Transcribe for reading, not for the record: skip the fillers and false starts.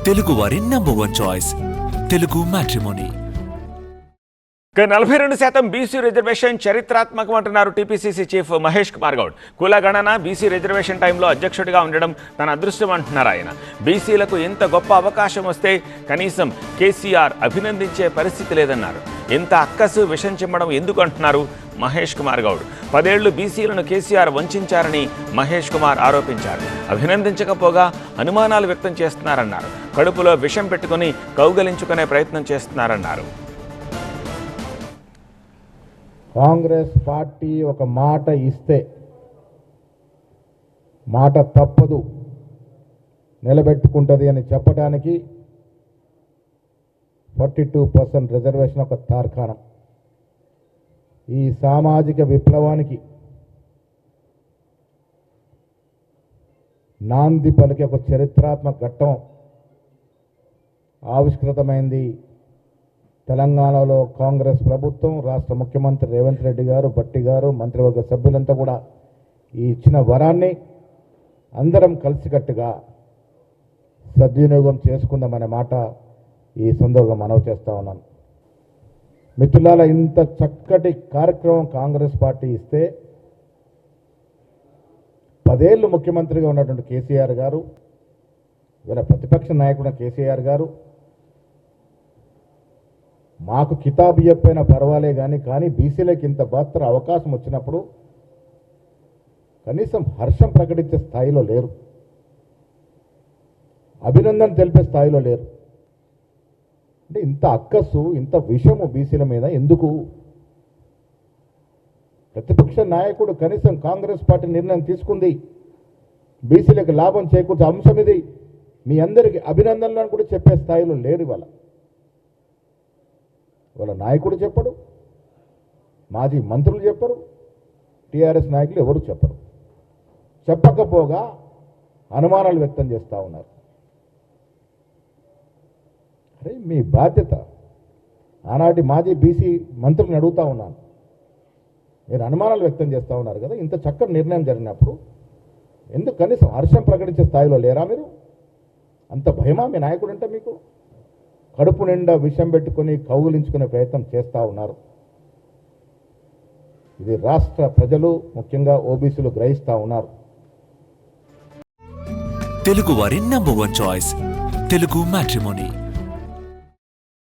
తెలుగు వారి number 1 choice Telugu matrimony. 42% BC reservation చరిత్రాత్మకం అంటున్నారు టీపీసీసీ చీఫ్ మహేష్ కుమార్ గౌడ్. కులగణన బీసీ రిజర్వేషన్ టైంలో అధ్యక్షుడిగా ఉండడం తన అదృష్టం అంటున్నారు ఆయన. బీసీలకు ఇంత గొప్ప అవకాశం వస్తే కనీసం కేసీఆర్ అభినందించే పరిస్థితి లేదన్నారు. ఇంత అక్కసు విషం చిమ్మడం ఎందుకు అంటున్నారు మహేష్ కుమార్ గౌడ్. 10 ఏళ్లు బీసీలను కేసీఆర్ వంచారని మహేష్ కుమార్ ఆరోపించారు. అభినందించకపోగా అనుమానాలు వ్యక్తం చేస్తున్నారన్నారు. కడుపులో విషం పెట్టుకుని కౌగలించుకునే ప్రయత్నం చేస్తున్నారన్నారు. కాంగ్రెస్ పార్టీ ఒక మాట ఇస్తే మాట తప్పదు, నిలబెట్టుకుంటుంది అని చెప్పడానికి 42% రిజర్వేషన్ ఒక తార్కాణం. ఈ సామాజిక విప్లవానికి నాంది పలికి ఒక చరిత్రాత్మక ఘట్టం ఆవిష్కృతమైంది. తెలంగాణలో కాంగ్రెస్ ప్రభుత్వం, రాష్ట్ర ముఖ్యమంత్రి రేవంత్ రెడ్డి గారు, భట్టి గారు, మంత్రివర్గ సభ్యులంతా కూడా ఈ ఇచ్చిన వరాన్ని అందరం కలిసికట్టుగా సద్వినియోగం చేసుకుందామనే మాట ఈ సందర్భంగా మనవి చేస్తూ ఉన్నాను. మిత్రులారా, ఇంత చక్కటి కార్యక్రమం కాంగ్రెస్ పార్టీ ఇస్తే 10 ఏళ్ళు ముఖ్యమంత్రిగా ఉన్నటువంటి కేసీఆర్ గారు, వీళ్ళ ప్రతిపక్ష నాయకుడు కేసీఆర్ గారు మాకు కితాబు చెప్పైనా పర్వాలే కానీ బీసీలకు ఇంత మాత్రం అవకాశం వచ్చినప్పుడు కనీసం హర్షం ప్రకటించే స్థాయిలో లేరు, అభినందన తెలిపే స్థాయిలో లేరు. అంటే ఇంత అక్కసు, ఇంత విషము బీసీల మీద ఎందుకు? ప్రతిపక్ష నాయకుడు కనీసం కాంగ్రెస్ పార్టీ నిర్ణయం తీసుకుంది, బీసీలకు లాభం చేకూర్చే అంశం ఇది, మీ అందరికీ అభినందనలను కూడా చెప్పే స్థాయిలో లేరు. వాళ్ళ నాయకుడు చెప్పడు, మాజీ మంత్రులు చెప్పరు, టీఆర్ఎస్ నాయకులు ఎవరు చెప్పరు. చెప్పకపోగా అనుమానాలు వ్యక్తం చేస్తూ ఉన్నారు. అరే మీ బాధ్యత. ఆనాటి మాజీ బీసీ మంత్రులను అడుగుతూ ఉన్నాను, మీరు అనుమానాలు వ్యక్తం చేస్తూ ఉన్నారు కదా, ఇంత చక్కటి నిర్ణయం జరిగినప్పుడు ఎందుకు కనీసం హర్షం ప్రకటించే స్థాయిలో లేరా మీరు? అంత భయమా మీ నాయకుడు అంటే మీకు? కడుపు నిండా విషం పెట్టుకుని కౌగులించుకునే ప్రయత్నం చేస్తూ ఉన్నారు. ఇది రాష్ట్ర ప్రజలు, ముఖ్యంగా ఓబీసీలు గ్రహిస్తూ ఉన్నారు. తెలుగు వారి నంబర్ 1 చాయిస్ తెలుగు మ్యాట్రిమోనీ.